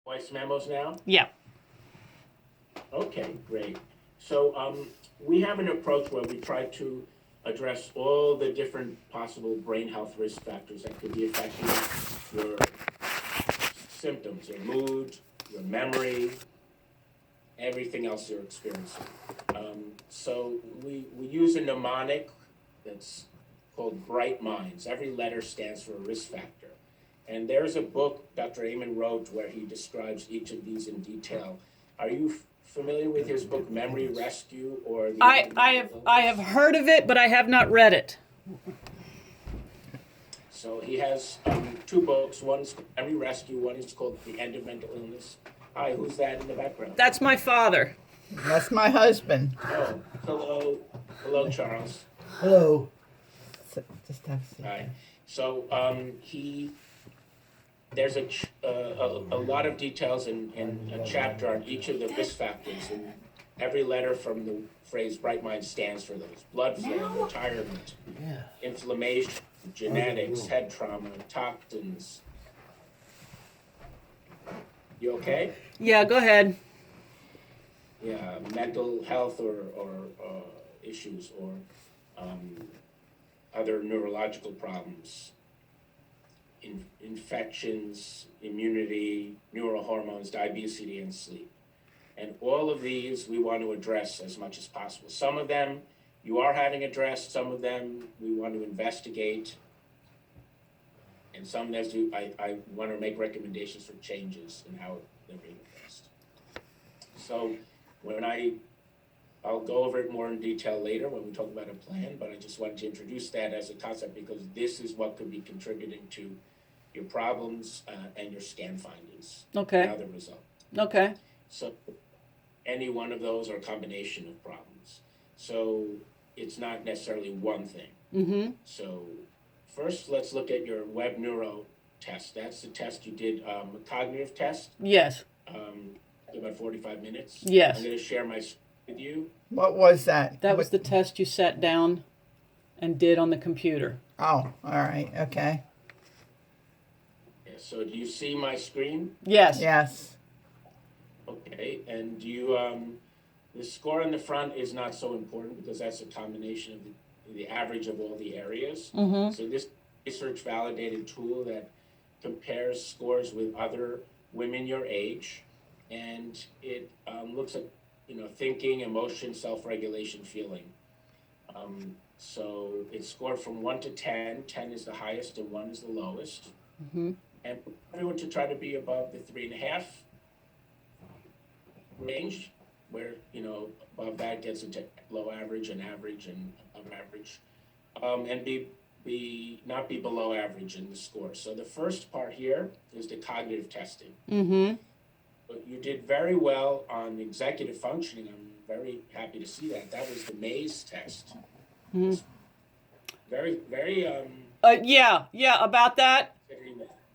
Voice memos now? Yeah. Okay, great. So we have an approach where we try to address all the different possible brain health risk factors that could be affecting your symptoms, your mood, your memory, everything else you're experiencing. So we use a mnemonic that's called Bright Minds. Every letter stands for a risk factor. And there's a book Dr. Amen wrote where he describes each of these in detail. Are you familiar with his book Memory Rescue or the I have heard of it, but I have not read it. So he has two books. One's Memory Rescue. One is called The End of Mental Illness. Hi, who's that in the background? That's my father. That's my husband. Oh, hello. Hello, Charles. Hello. Just have a seat. Hi. So there's a lot of details in a chapter on each of the risk factors, and every letter from the phrase Bright Mind stands for those. Blood flow, retirement, inflammation, genetics, head trauma, toxins. You okay? Yeah, go ahead. Yeah, mental health or issues or other neurological problems, infections, immunity, neurohormones, diabetes, and sleep. And all of these we want to address as much as possible. Some of them you are having addressed, some of them we want to investigate, and some as I want to make recommendations for changes in how they're being addressed. So when I'll go over it more in detail later when we talk about a plan, but I just wanted to introduce that as a concept because this is what could be contributing to your problems and your scan findings. Okay. And other results. Okay. So any one of those are a combination of problems. So it's not necessarily one thing. Mm-hmm. So first, let's look at your web neuro test. That's the test you did, a cognitive test. Yes. About 45 minutes. Yes. I'm going to share my screen with you. What was that? That was the test you sat down and did on the computer. Oh, all right. Okay. Yeah, so do you see my screen? Yes. Yes. Okay, and do you, the score on the front is not so important because that's a combination of the average of all the areas. Mm-hmm. So this research validated tool that compares scores with other women your age, and it looks at thinking, emotion, self-regulation, feeling. So it's scored from 1 to 10. 10 is the highest and 1 is the lowest. Mm-hmm. And everyone to try to be above the 3.5 range, where above that gets into low average and above average, and not be below average in the score. So the first part here is the cognitive testing. Mm-hmm. But you did very well on executive functioning. I'm very happy to see that. That was the Maze test. Mm-hmm. Very, very. Yeah. About that.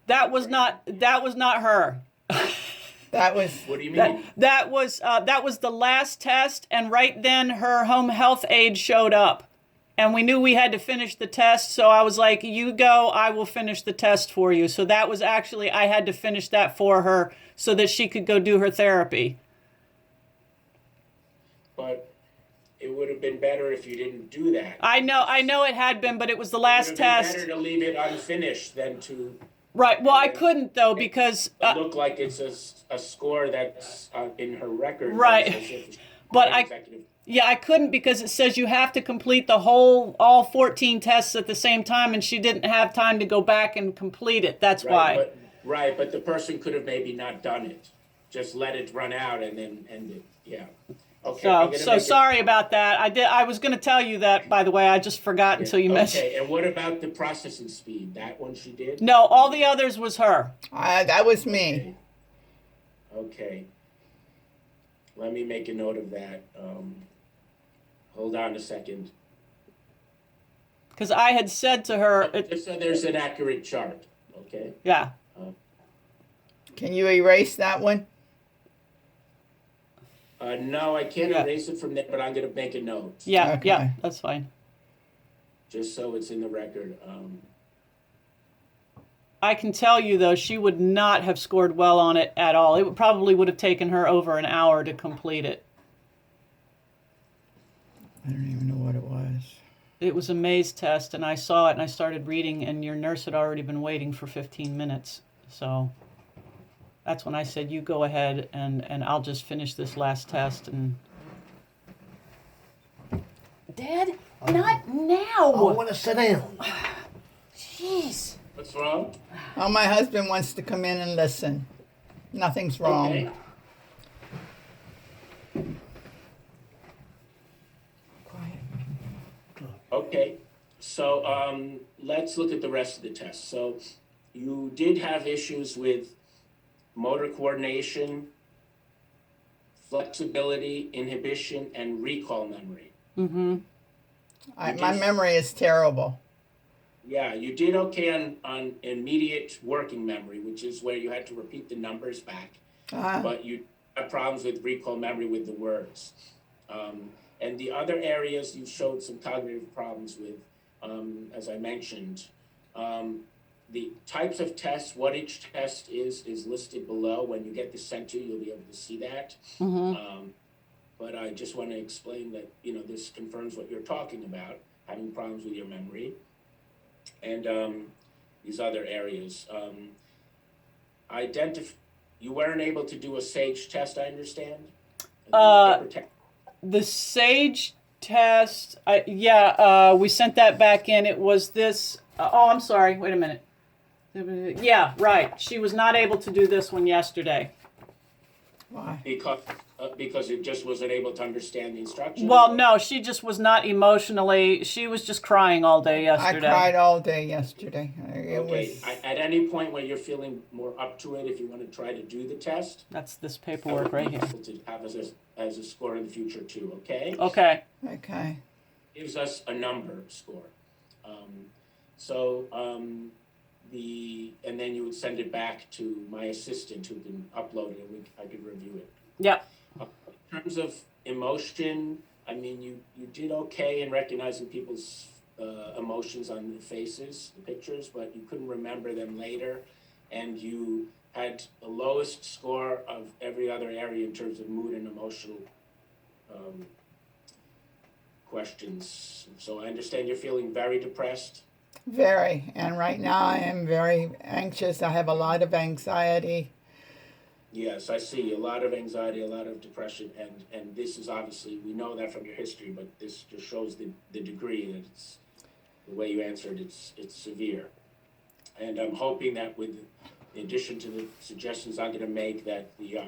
That was not her. That was. What do you mean? That was the last test, and right then her home health aide showed up, and we knew we had to finish the test. So I was like, "You go, I will finish the test for you." So that was actually I had to finish that for her so that she could go do her therapy. But it would have been better if you didn't do that. I know it had been, but it was the last test. It would have been better to leave it unfinished than to. Right. Well, I couldn't though because look like it's a score that's in her record. Right. But I couldn't because it says you have to complete all 14 tests at the same time, and she didn't have time to go back and complete it. That's why. But the person could have maybe not done it. Just let it run out and then end it. Yeah. Okay. So sorry about that. I was going to tell you that, by the way. I just forgot until you mentioned. Okay. And what about the processing speed? That one she did? No, all the others was her. That was me. Okay. Let me make a note of that. Hold on a second. Because I had said to her... Just so there's an accurate chart, okay? Yeah. Can you erase that one? No, I can't erase it from there, but I'm going to make a note. Yeah, Okay. Yeah, that's fine. Just so it's in the record. I can tell you though, she would not have scored well on it at all. It probably would have taken her over an hour to complete it. I don't even know what it was. It was a maze test, and I saw it, and I started reading, and your nurse had already been waiting for 15 minutes. So that's when I said, you go ahead, and I'll just finish this last test. And Dad, not now. I want to sit down. Jeez. What's wrong? Oh, my husband wants to come in and listen. Nothing's wrong. Okay. Quiet. Okay, so let's look at the rest of the test. So you did have issues with motor coordination, flexibility, inhibition, and recall memory. Mm-hmm. My memory is terrible. Yeah, you did okay on immediate working memory, which is where you had to repeat the numbers back, but you had problems with recall memory with the words. And the other areas you showed some cognitive problems with, as I mentioned. The types of tests, what each test is listed below. When you get this sent to you, you'll be able to see that. Mm-hmm. But I just want to explain that, this confirms what you're talking about, having problems with your memory. And these other areas. You weren't able to do a SAGE test, I understand? The SAGE test, we sent that back in. It was this, I'm sorry, wait a minute. Yeah, right. She was not able to do this one yesterday. Why? Because it just wasn't able to understand the instructions? Well, no, she just was not emotionally, she was just crying all day yesterday. I cried all day yesterday. Okay, at any point where you're feeling more up to it, if you want to try to do the test, That's this that paperwork would right be here. useful to have as a score in the future too, okay? Okay. Okay. Gives us a number score. And then you would send it back to my assistant who can upload it and I could review it. Yep. In terms of emotion, I mean, you did okay in recognizing people's emotions on the faces, the pictures, but you couldn't remember them later. And you had the lowest score of every other area in terms of mood and emotional questions. So I understand you're feeling very depressed. Very. And right now I am very anxious. I have a lot of anxiety. Yes, I see a lot of anxiety, a lot of depression, and this is obviously, we know that from your history, but this just shows the degree that it's, the way you answered, it's severe. And I'm hoping that with, in addition to the suggestions I'm gonna make, that the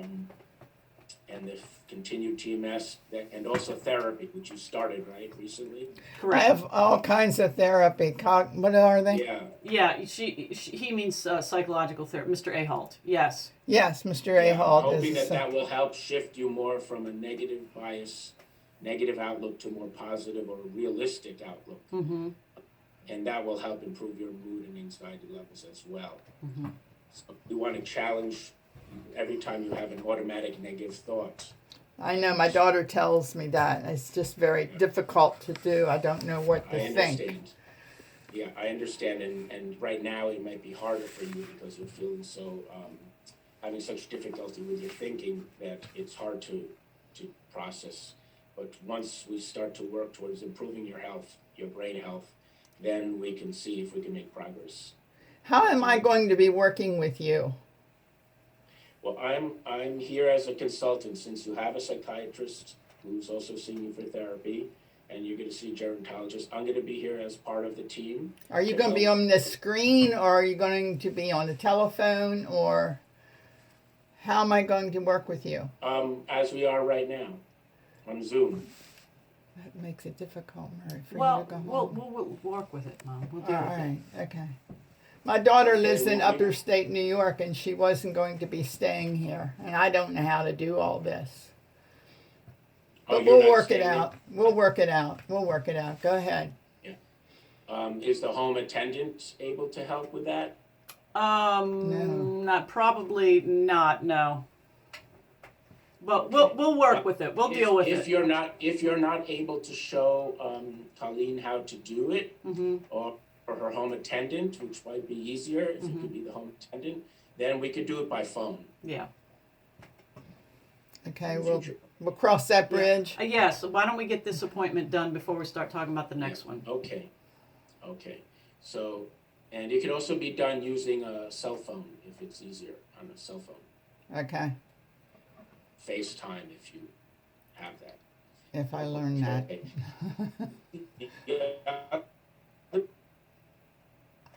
continued TMS, and also therapy, which you started, right, recently? I Correct. have all kinds of therapy. What are they? Yeah, Yeah, he means psychological therapy, Mr. Ahalt. Yes. Yes, Mr. I'm Ahalt hoping is. that will help shift you more from a negative bias, negative outlook to more positive or realistic outlook. Mm-hmm. And that will help improve your mood and anxiety levels as well. Mm-hmm. So you want to challenge every time you have an automatic negative thought. I know my daughter tells me that. It's just very difficult to do. I don't know what to I think. understand. Yeah, I understand. And right now it might be harder for you because you're feeling so, having such difficulty with your thinking that it's hard to process. But once we start to work towards improving your health, your brain health, then we can see if we can make progress. How am I going to be working with you? Well, I'm here as a consultant since you have a psychiatrist who's also seeing you for therapy, and you're going to see a gerontologist. I'm going to be here as part of the team. Are you going to be on the screen, or are you going to be on the telephone, or how am I going to work with you? As we are right now, on Zoom. That makes it difficult, Mary, for you Well, to go we'll home. work with it, Mom. We'll All deal with it. right, okay. My daughter lives in well, upper state New York, and she wasn't going to be staying here, and I don't know how to do all this. Oh, But you're we'll not work it staying in- out. We'll work it out. We'll work it out. Go ahead. Is the home attendant able to help with that? Not probably not. No. But we'll work with it. We'll deal with if it. you're not able to show Colleen how to do it, Mm-hmm. or or her home attendant, which might be easier if it could be the home attendant, then we could do it by phone. Yeah. Okay, in the we'll future. cross that bridge. Yes. So why don't we get this appointment done before we start talking about the next one? Okay, okay. So, and it could also be done using a cell phone if it's easier on a cell phone. Okay, FaceTime if you have that. if I learn that. Okay. Yeah,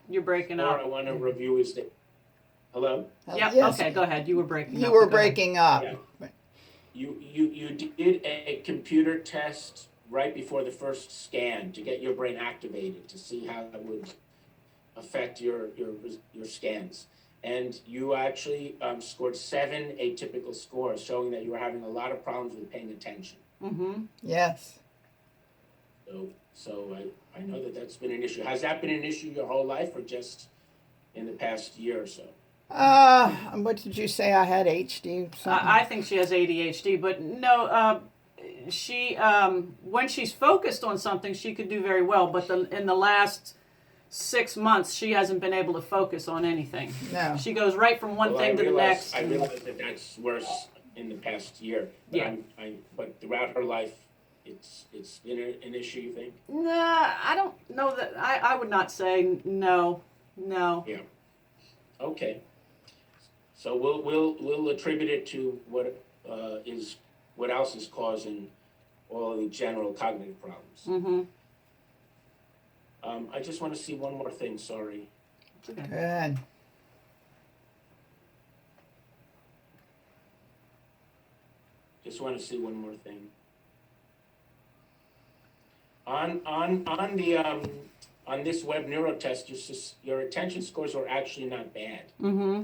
You're breaking or up. I want to review is the, hello? Yep. Yes, Okay. Go ahead. You were breaking up. you were Go ahead. breaking up. Yeah. You did a computer test right before the first scan to get your brain activated to see how it would affect your scans. And you actually scored 7 atypical scores, showing that you were having a lot of problems with paying attention. Mm-hmm. Yes. So I know that that's been an issue. Has that been an issue your whole life or just in the past year or so? What did you say? I had HD? Something? I think she has ADHD, but no, she when she's focused on something, she could do very well. But in the last 6 months, she hasn't been able to focus on anything. No. She goes right from one thing to the next. I realize that that's worse in the past year. But Yeah. But throughout her life, it's been an issue, you think? Nah, I don't know that. I would not say no. No. Yeah. Okay. So we'll attribute it to what else is causing all the general cognitive problems. Mm-hmm. I just want to see one more thing. Sorry. It's okay. Good. Just want to see one more thing. On this web neuro test, your attention scores were actually not bad. Mm-hmm.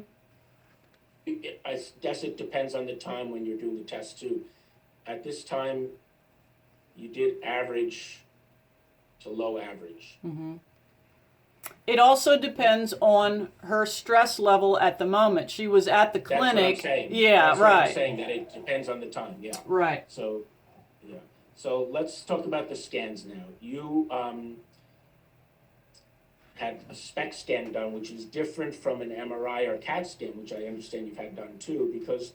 I guess it depends on the time when you're doing the test too. At this time, you did average to low average. Mm-hmm. It also depends on her stress level at the moment. She was at the That's what I'm clinic. saying. Yeah, That's what right. I'm saying, that it depends on the time, yeah. Right. So, yeah. So let's talk about the scans now. You had a SPECT scan done, which is different from an MRI or CAT scan, which I understand you've had done too, because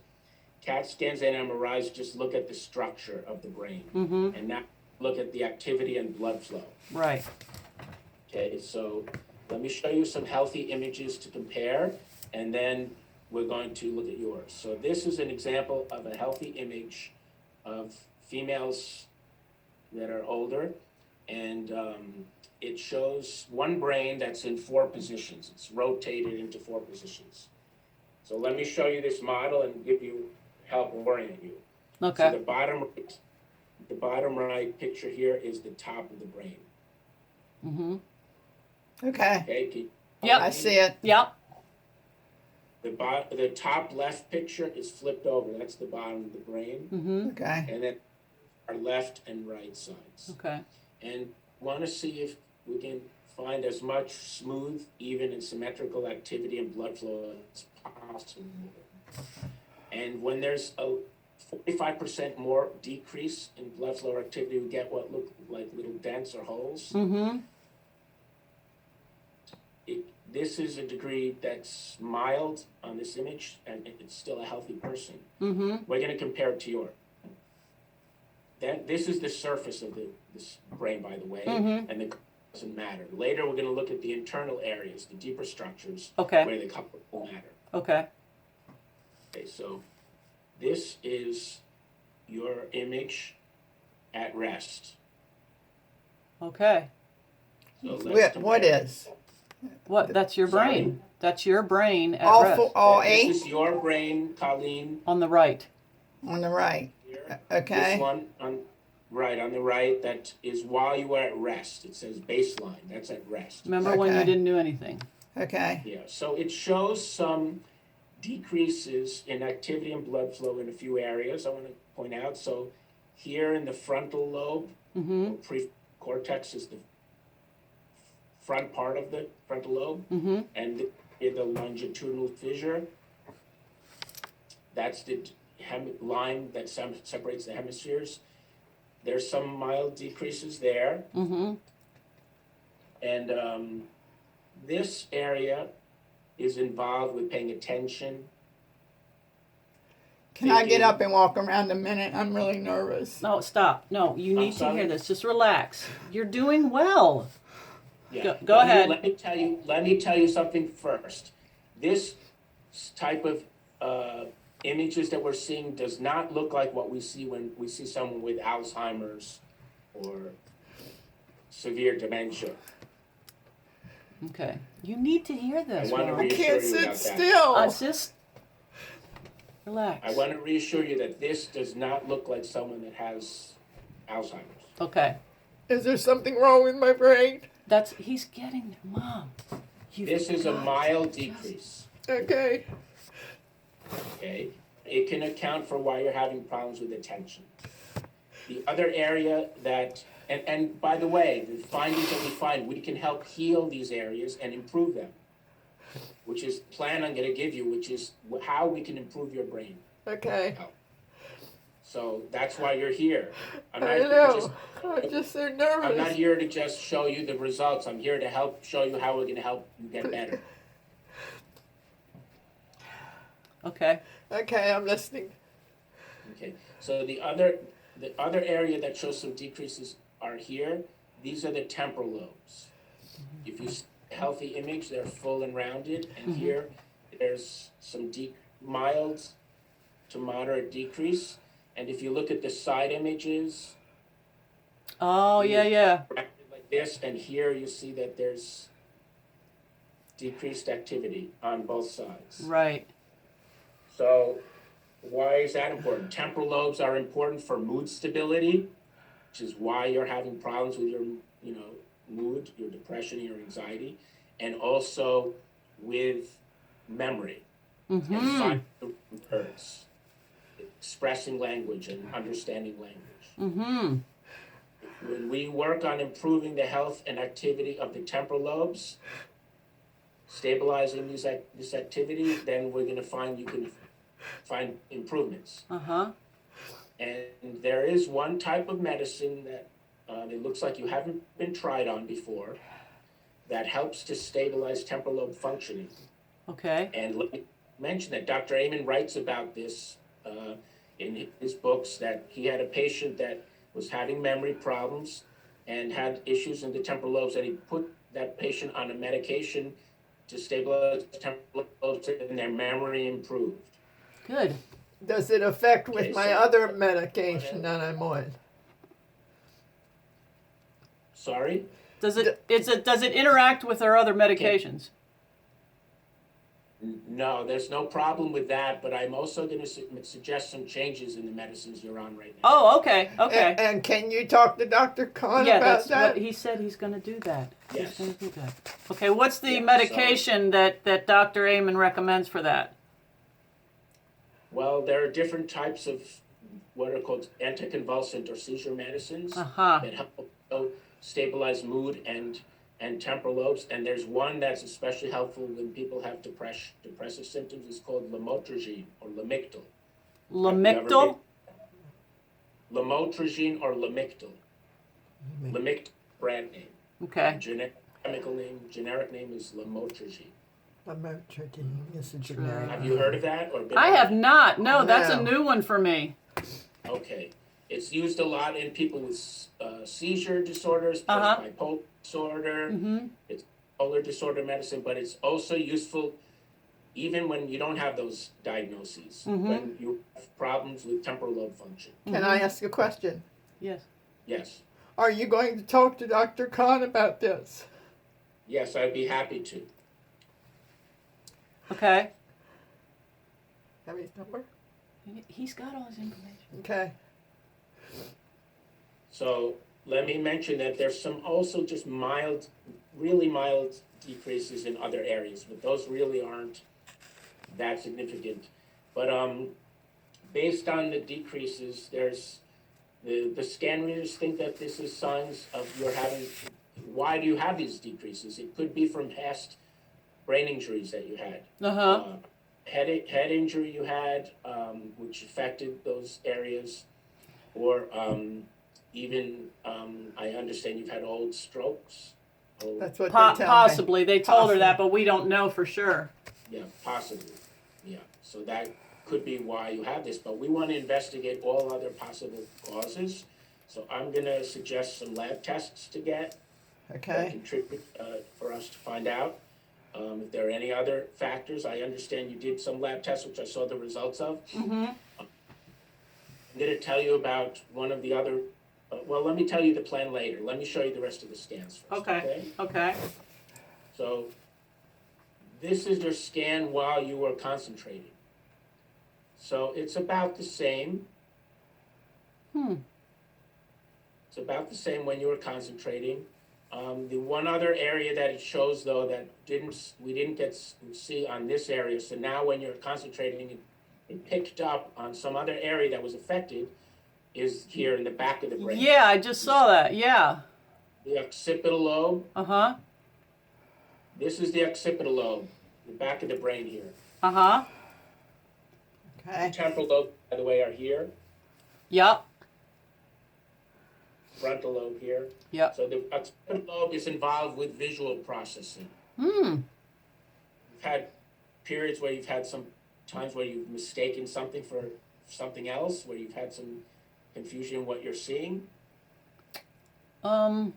CAT scans and MRIs just look at the structure of the brain Mm-hmm. and not look at the activity and blood flow. Right. Okay, so let me show you some healthy images to compare, and then we're going to look at yours. So this is an example of a healthy image of females that are older, and it shows one brain that's in 4 positions. It's rotated into 4 positions. So let me show you this model and help orient you. Okay. So the bottom right picture here is the top of the brain. Mm-hmm. Okay. Okay. Yep. I see it. Yep. The top left picture is flipped over. That's the bottom of the brain, Mm-hmm. Okay. and then our left and right sides. Okay. And want to see if we can find as much smooth, even, and symmetrical activity and blood flow as possible. And when there's a 45% more decrease in blood flow activity, we get what look like little dents or holes. Mm-hmm. This is a degree that's mild on this image, and it's still a healthy person. Mm-hmm. We're going to compare it to yours. This is the surface of this brain, by the way, Mhm. and the color doesn't matter. Later, we're going to look at the internal areas, the deeper structures, Okay. where the color will matter. Okay. Okay, so this is your image at rest. Okay. So let's What compare. is? What? That's your Sorry? brain. That's your brain at All, rest. all This 8 is your brain, Colleen. On the right. on the right. Here. Okay. This one on the right, that is while you are at rest. It says baseline. That's at rest. Remember when you Okay. didn't do anything? Okay. Yeah. So it shows some decreases in activity and blood flow in a few areas. I want to point out. So here in the frontal lobe, Mm-hmm. or precortex is the front part of the frontal lobe, Mm-hmm. and in the longitudinal fissure, that's the line that separates the hemispheres. There's some mild decreases there, Mm-hmm. and this area is involved with paying attention. Can I get thinking. up and walk around a minute? I'm really nervous. No, stop. No, you need to sorry? hear this. Just relax. You're doing well. Yeah. Go ahead. Let me tell you something first. This type of images that we're seeing does not look like what we see when we see someone with Alzheimer's or severe dementia. Okay. You need to hear this. I want to Ron. I reassure can't you sit about that. still. Just relax. I want to reassure you that this does not look like someone that has Alzheimer's. Okay. Is there something wrong with my brain? He's getting there. Mom. This is a mild decrease. Okay. Okay, it can account for why you're having problems with attention. The other area that, and by the way, the findings that we find, we can help heal these areas and improve them, which is plan I'm going to give you, which is how we can improve your brain. Okay. So that's why you're here. I know. I'm just so I'm not nervous. here to just show you the results. I'm here to help show you how we're going to help you get better. Okay. Okay, I'm listening. Okay, so the other area that shows some decreases are here. These are the temporal lobes. If you see a healthy image, they're full and rounded, and here there's some mild to moderate decrease. And if you look at the side images, Oh, yeah. like this, and here you see that there's decreased activity on both sides. Right. So why is that important? Temporal lobes are important for mood stability, which is why you're having problems with your, mood, your depression, your anxiety, and also with memory and fine words, expressing language and understanding language. When we work on improving the health and activity of the temporal lobes, stabilizing this activity, then we're going to find you can find improvements. And there is one type of medicine that it looks like you haven't been tried on before that helps to stabilize temporal lobe functioning. Okay. And let me mention that Dr. Amen writes about this in his books, that he had a patient that was having memory problems and had issues in the temporal lobes, and he put that patient on a medication to stabilize the temporal lobes, and their memory improved. Good. Does it affect with Okay, my so- other medication that I'm on? Sorry? Does it interact with our other medications? No, there's no problem with that, but I'm also going to suggest some changes in the medicines you're on right now. Oh, okay. Okay. And can you talk to Dr. Khan Yeah, about that's that? what he said. He's going to do that. Yes. He's going to do that. Okay. What's the Yeah, medication that Dr. Amen recommends for that? Well, there are different types of what are called anticonvulsant or seizure medicines Uh-huh. that help stabilize mood and temporal lobes. And there's one that's especially helpful when people have depressive symptoms. It's called lamotrigine or Lamictal. Lamictal? Lamotrigine or Lamictal. Lamictal brand name. Okay. Generic name is lamotrigine. Lamotrigine is a generic. Have you heard of that or been? I have not. No, that's a No. new one for me. Okay, it's used a lot in people with seizure disorders, Uh-huh. bipolar disorder. Mm-hmm. It's bipolar disorder medicine, but it's also useful even when you don't have those diagnoses. When you have problems with temporal lobe function. Can I ask a question? Yes. Yes, Are you going to talk to Dr. Khan about this? yes, I'd be happy to. Okay. Have his number? He's got all his information. Okay. So let me mention that there's some also just mild, really mild decreases in other areas, but those really aren't that significant. But based on the decreases, there's the scan readers think that this is signs of you're having. Why do you have these decreases? It could be from past brain injuries that you had. Uh-huh. Head injury you had, which affected those areas, or even I understand you've had old strokes, Oh, That's what they tell me. Possibly. They told her that, Possibly. but we don't know for sure. yeah, possibly. Yeah, so that could be why you have this, but we want to investigate all other possible causes. So I'm gonna suggest some lab tests to get that Okay. contribute for us to find out. If there are any other factors, I understand you did some lab tests, which I saw the results of. Mm-hmm. I'm gonna tell you about one of the other, well, let me tell you the plan later. Let me show you the rest of the scans first, Okay. Okay. So this is your scan while you were concentrating. So it's about the same. It's about the same when you were concentrating. The one other area that it shows though that we didn't get to see on this area. So now when you're concentrating, it picked up on some other area that was affected. Is here in the back of the brain. Yeah, I just saw that. Yeah. The occipital lobe. Uh-huh. This is the occipital lobe, the back of the brain here. Uh-huh. Okay. Temporal lobe, by the way, are here. Yep. Frontal lobe here. Yep. So the occipital lobe is involved with visual processing. Hmm. You've had periods where you've had some times where you've mistaken something for something else, where you've had some confusion in what you're seeing. I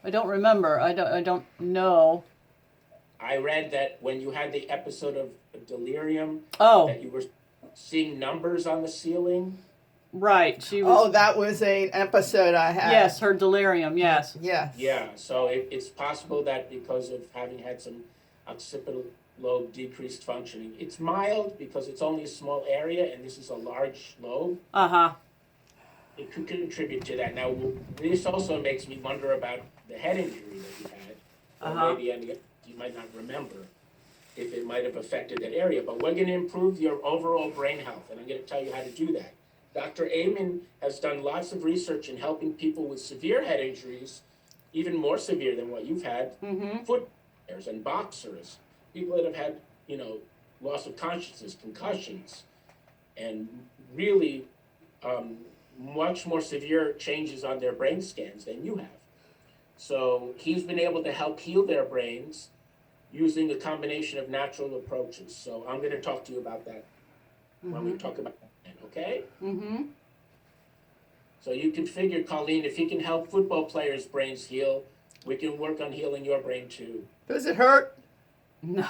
don't remember. I don't know. I read that when you had the episode of delirium, Oh, that you were seeing numbers on the ceiling. right. She Oh, was. that was an episode I had. Yes, her delirium. Yes. Yes. Yeah, so it's possible that because of having had some occipital lobe decreased functioning, it's mild because it's only a small area and this is a large lobe. Uh-huh. It could contribute to that. Now, this also makes me wonder about the head injury that you had, or Uh-huh. maybe any you might not remember if it might have affected that area. But we're going to improve your overall brain health, and I'm going to tell you how to do that. Dr. Amen has done lots of research in helping people with severe head injuries, even more severe than what you've had, Mm-hmm. foot players and boxers, people that have had, loss of consciousness, concussions, and really much more severe changes on their brain scans than you have. So he's been able to help heal their brains using a combination of natural approaches. So I'm going to talk to you about that when we talk about that, okay? Mm-hmm. So you can figure, Colleen, if he can help football players' brains heal, we can work on healing your brain too. Does it hurt? No.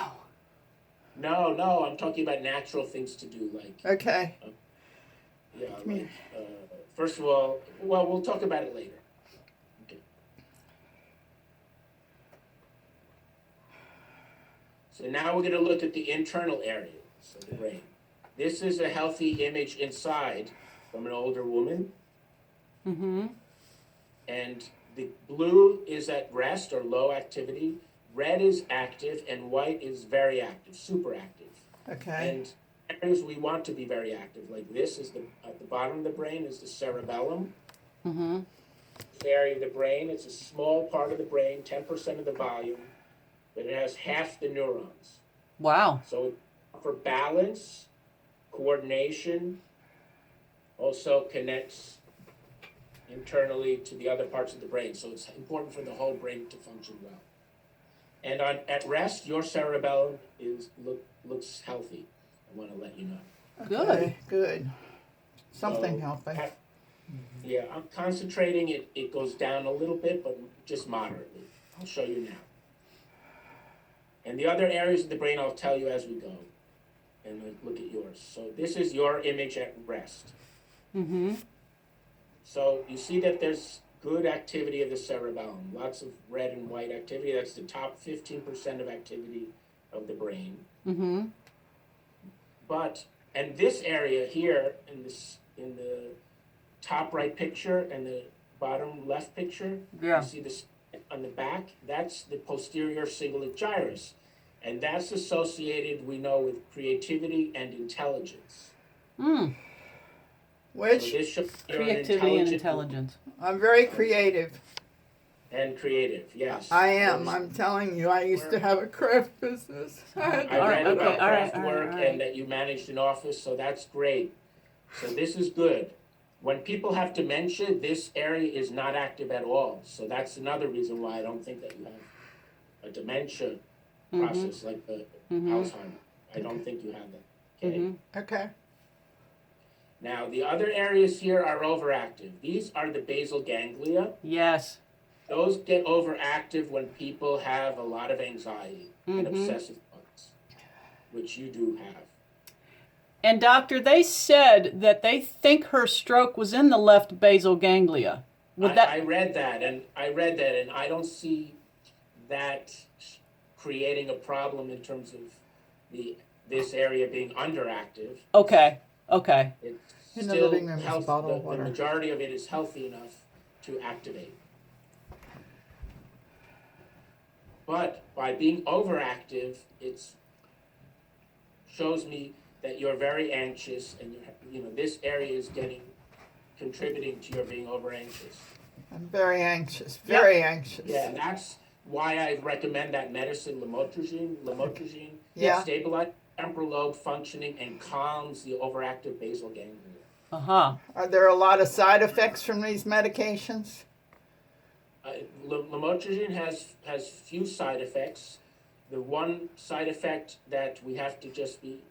No, I'm talking about natural things to do, like, Okay. yeah, like, first of all, well, we'll talk about it later. Okay. So now we're going to look at the internal areas of the brain. This is a healthy image inside from an older woman. Mm-hmm. And the blue is at rest or low activity. Red is active, and white is very active, super active. Okay. And areas we want to be very active, like this is at the bottom of the brain is the cerebellum. Mm-hmm. This area of the brain, it's a small part of the brain, 10% of the volume, but it has half the neurons. Wow. So for balance, coordination, also connects internally to the other parts of the brain. So it's important for the whole brain to function well. And at rest, your cerebellum looks healthy. I want to let you know. Good. Okay, good. Something So, helping. Yeah, I'm concentrating. It goes down a little bit, but just moderately. I'll show you now. And the other areas of the brain I'll tell you as we go. And look at yours. So this is your image at rest. Mm-hmm. So you see that there's good activity of the cerebellum. Lots of red and white activity. That's the top 15% of activity of the brain. Mm-hmm. And this area here in the top right picture and the bottom left picture, Yeah. you see this on the back, that's the posterior cingulate gyrus. And that's associated, we know, with creativity and intelligence. Mm. So Which this shows you're an Creativity and intelligent intelligence. I'm very creative. and creative, yes. I am. I'm telling you, I used to have a craft business. I had I All right, read okay, about all right, craft all right, work all right. and that you managed an office, so that's great. So this is good. when people have dementia, this area is not active at all. So that's another reason why I don't think that you have a dementia process like the Alzheimer. I don't think you have that. Okay. Okay. Now, the other areas here are overactive. These are the basal ganglia. Yes. Those get overactive when people have a lot of anxiety and obsessive thoughts, which you do have. And doctor, they said that they think her stroke was in the left basal ganglia. I read that, and I don't see that creating a problem in terms of this area being underactive. Okay. Okay. It's In the still living room is a health, bottle of the water. majority of it is healthy enough to activate. But by being overactive, it shows me that you're very anxious, and this area is contributing to your being over anxious. I'm very anxious. Very anxious. Yeah, and that's why I recommend that medicine, lamotrigine. Yeah. It stabilizes temporal lobe functioning and calms the overactive basal ganglia. Are there a lot of side effects from these medications? Lamotrigine has few side effects. The one side effect that we have to just be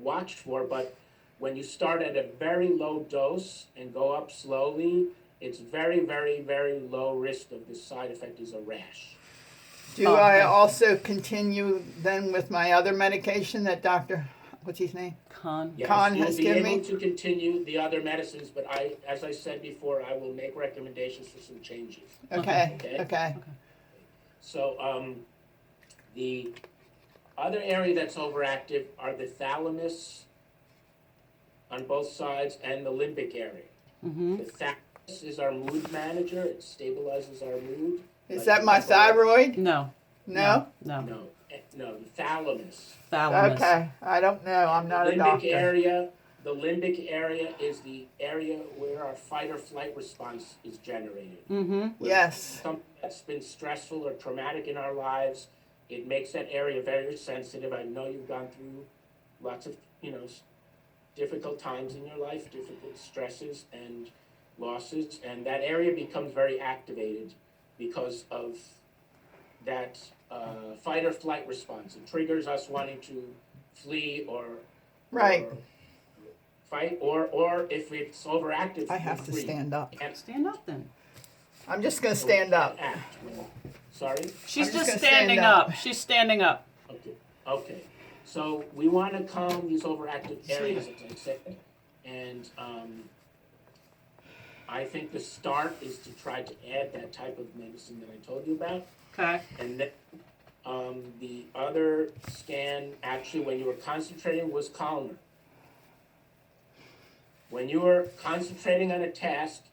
watched for, but when you start at a very low dose and go up slowly, it's very, very, very low risk of this side effect is a rash. Do I also continue then with my other medication that Dr. What's his name? Yes, Khan you'll has be given able me? to continue the other medicines, but as I said before, I will make recommendations for some changes. Okay. So the other area that's overactive are the thalamus on both sides and the limbic area. The thalamus is our mood manager. It stabilizes our mood. Is that my thyroid? No. No? No, the thalamus. Okay. I don't know. I'm not a doctor. The limbic area is the area where our fight or flight response is generated. Yes. Something that's been stressful or traumatic in our lives, it makes that area very sensitive. I know you've gone through lots of, difficult times in your life, difficult stresses and losses, and that area becomes very activated because of that fight or flight response. It triggers us wanting to flee or Right. or fight, or if it's overactive, I have to flee. stand up. Stand up then. I'm just going to stand up. Sorry? She's I'm just just gonna standing stand up. up. She's standing up. Okay. So we want to calm these overactive areas, as I said, and I think the start is to try to add that type of medicine that I told you about. Okay. And then the other scan, actually, when you were concentrating, was calmer. When you were concentrating on a task,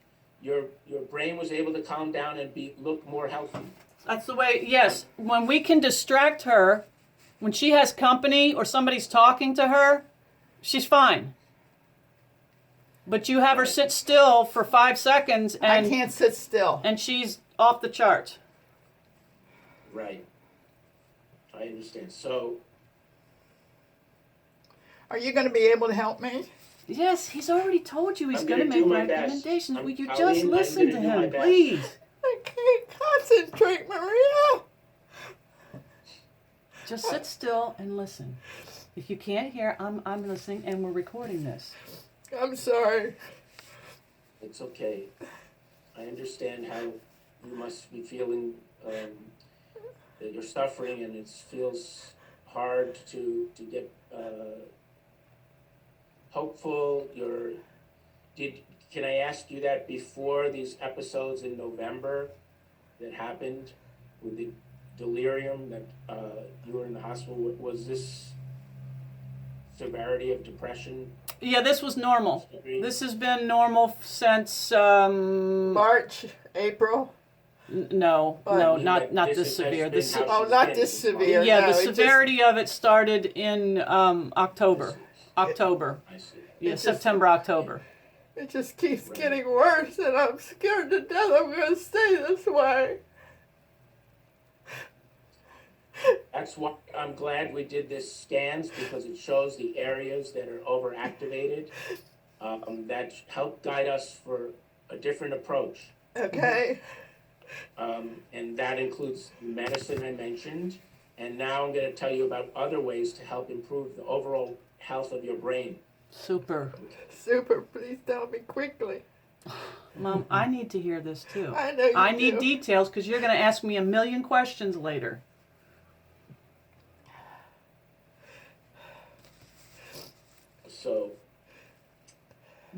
your brain was able to calm down and look more healthy. That's the way, yes. When we can distract her, when she has company or somebody's talking to her, she's fine. But you have her sit still for 5 seconds I can't sit still. and she's off the charts. Right. I understand. So, Are you going to be able to help me? Yes, he's already told you he's I'm going to gonna make do my best. recommendations. Will you Colleen, just I'm listen gonna to do my him, best. please? I can't concentrate, Maria. Just sit still and listen. If you can't hear, I'm listening and we're recording this. I'm sorry. it's okay. I understand how you must be feeling that you're suffering, and it feels hard to get hopeful. Can I ask you that before these episodes in November that happened with the delirium that you were in the hospital? Was this severity of depression? Yeah, this was normal. This has been normal since March, April. No, I mean, not this this has severe. been This how Oh, she's not been this since March. severe. yeah, no, the it just- severity of it started in October. October. I see. Yeah, It just- September, October. It just keeps Right. getting worse, and I'm scared to death I'm going to stay this way. That's why I'm glad we did this scans, because it shows the areas that are overactivated. that help guide us for a different approach. Okay. And that includes medicine I mentioned. And now I'm going to tell you about other ways to help improve the overall health of your brain. Super. Super. Please tell me quickly. Mom, I need to hear this too. I know you I need do. details because you're going to ask me a million questions later. So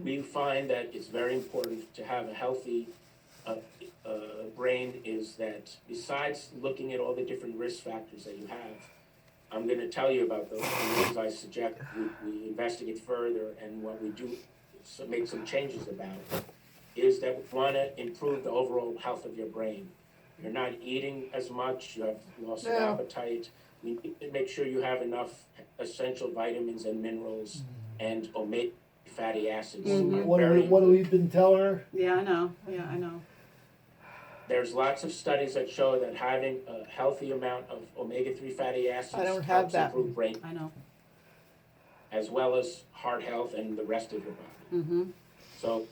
we find that it's very important to have a healthy brain, is that besides looking at all the different risk factors that you have, I'm going to tell you about those things I suggest we investigate further, and what we do make some changes about is that we want to improve the overall health of your brain. You're not eating as much, you have loss of appetite. We need to make sure you have enough essential vitamins and minerals and omega fatty acids. What have we been telling her? Yeah, I know. Yeah, I know. There's lots of studies that show that having a healthy amount of omega-3 fatty acids I don't have helps that. improve brain, I know. as well as heart health and the rest of your body. Mm-hmm. So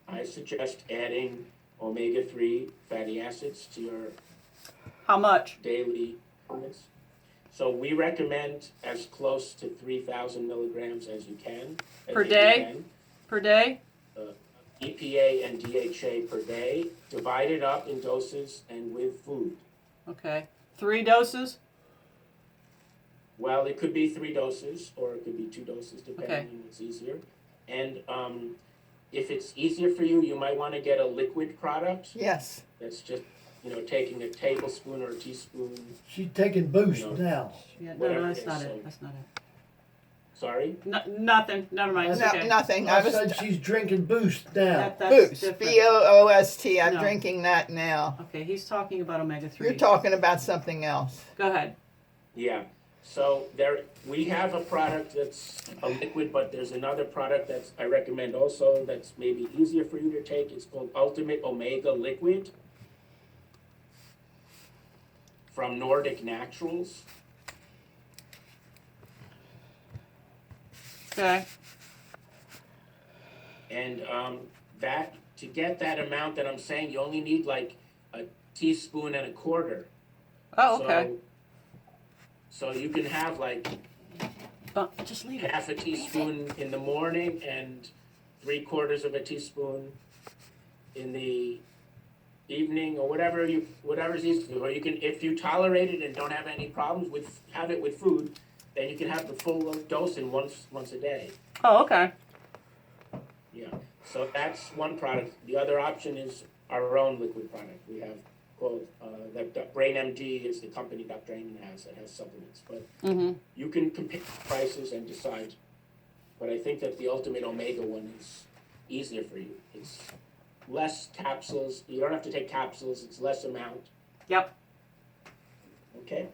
I suggest adding omega-3 fatty acids to your How much? daily supplements. So we recommend as close to 3,000 milligrams as you can. Per day? Per day? EPA and DHA per day, divided up in doses and with food. Okay. 3 doses? Well, it could be 3 doses, or it could be 2 doses, depending Okay. on what's easier. And if it's easier for you, you might want to get a liquid product Yes. that's just, taking a tablespoon or a teaspoon. She's taking Boost No. now. Yeah, no, Whatever that's it not is, it. so- That's not it. Sorry? Nothing. Never mind. It's No, okay. nothing. I said she's drinking Boost now. That's Boost. different. Boost. I'm No. drinking that now. Okay, he's talking about omega-3. You're talking about something else. Go ahead. Yeah. So we have a product that's a liquid, but there's another product that's I recommend also that's maybe easier for you to take. It's called Ultimate Omega Liquid from Nordic Naturals. Okay. And that to get that amount that I'm saying, you only need like a teaspoon and a quarter. Oh, okay. So you can have like Just leave it. half a teaspoon in the morning and 3/4 of a teaspoon in the evening, or whatever's easy for you. Or you can, if you tolerate it and don't have any problems have it with food, then you can have the full dose in once a day. Oh, okay. Yeah. So that's one product. The other option is our own liquid product. We have called that Brain MD is the company Dr. Amen has that has supplements. But Mm-hmm. you can compare prices and decide. But I think that the Ultimate Omega one is easier for you. It's less capsules. You don't have to take capsules. It's less amount. Yep. Okay.